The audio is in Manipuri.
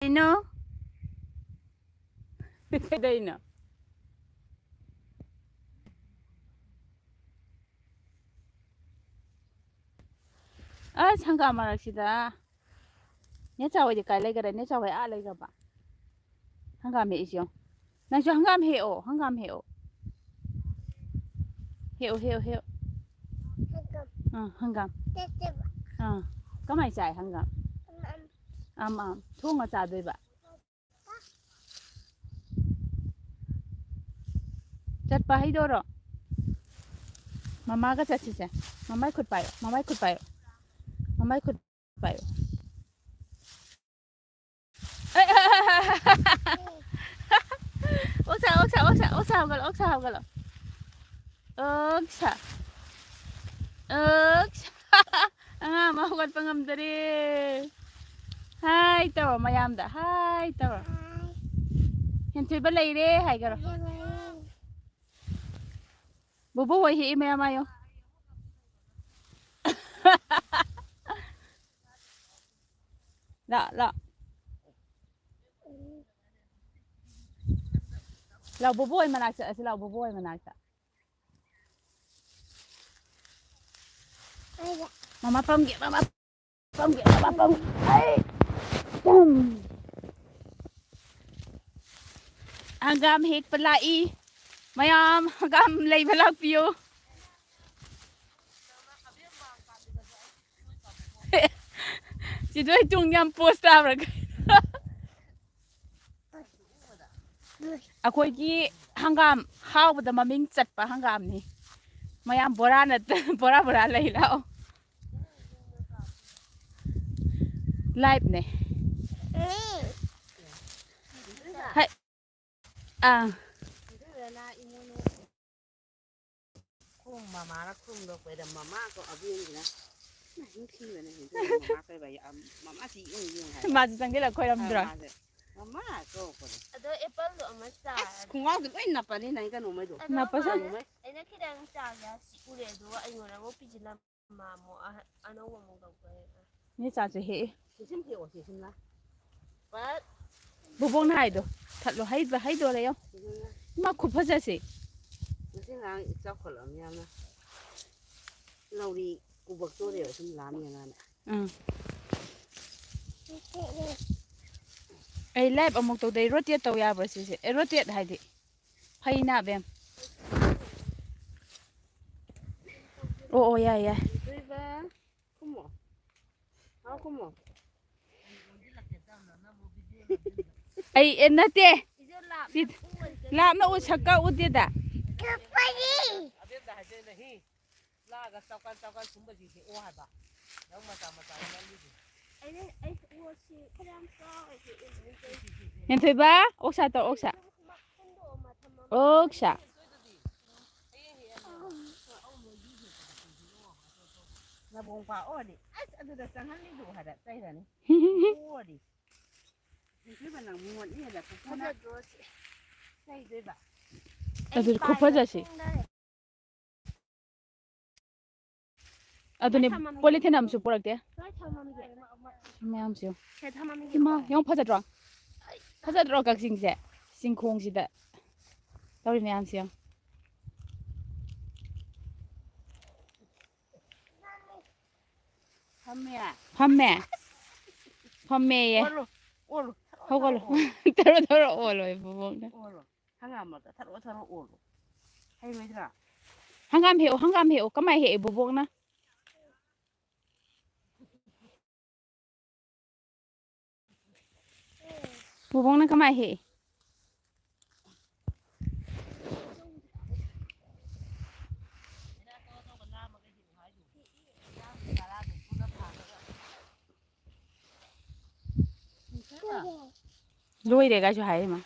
No. Kaidaino. Hangam maraksida. Necha wadi kai legara necha wai a legaba. Hangam he isyo. Nangso hangam heo, hangam heo. Heo. Hangam. Kamai chai hangam. Thunga cha doiba. Chatpa haidoro. Mama ga chatsise. Mamai khut payo. Mamai khut payo. Oksa hagalo. Oksa. Mahugat pangamdari. Hi, tawa mayamda. Hi, tawa. Hentui ba leire hai garo. Bubu wai hi mayamayo. La. Lau bubu ay manaksa, lau bubu ay manaksa. Mama pamgi. Ay. Hangam hek palai. Mayam hangam Leiba lakpiyo. Chị đuổi chung nhầm post ra rồi. Aku ki hangam how bada maming chat pa hangam ni. Mayam bora lay lao. Live ne. Hai. Mama nó không được vậy là mama có ở bên gì đó. Những khi vậy này thì mama phải vậy mama chỉ uống nhiều hay. Mà chẳng cái là coi làm được. Mama có còn. Ada apple lo mà sa. Không ngon được ấy nạp đi này cái nụ mới được. Nạp sao? Anh ấy khi đang sa ya si ule do anh ngồi đang ngồi pijin mà mo anh ông mo đâu cái. Ni cha che he. Chỉ xem kiểu chỉ xem lá. But Bubong na hay do. Thật lo hay do đấy không? Mà khúc phá ra gì? Chỉ xem là cháu khổ lắm nha mà. Lâu đi cụ bậc tôi đều xem làm như này. Ai live amok to dei rotiet to ya versi e rotiet haidi phaina bem o ya Leiba como como ai enate sit la na u sakka udida abem da haje nahi la ga saukan sumba ji ke o ha ba yang mata nan ni anh uống si cái đang sao Hentui ba oksa to oksa na bong pa o di adu da sang han ni du ha da sai da ni o di ni ba nang muon ni da ko na sai doi ba adu khúc phá ra gì adu ni polythene am su porak de Ma'am siyo. Ima, yung phazadrong Kakching se. Singkhong si da. Tawri ma'am siyo. Phamme ye. olo Hogalo. Taro olo e bubong na. olo hangam ma tharo olo hay mấy thằng Hangam heo kamai he bubong na. Bubong na kamai he. Lôi để cái cho hay mà.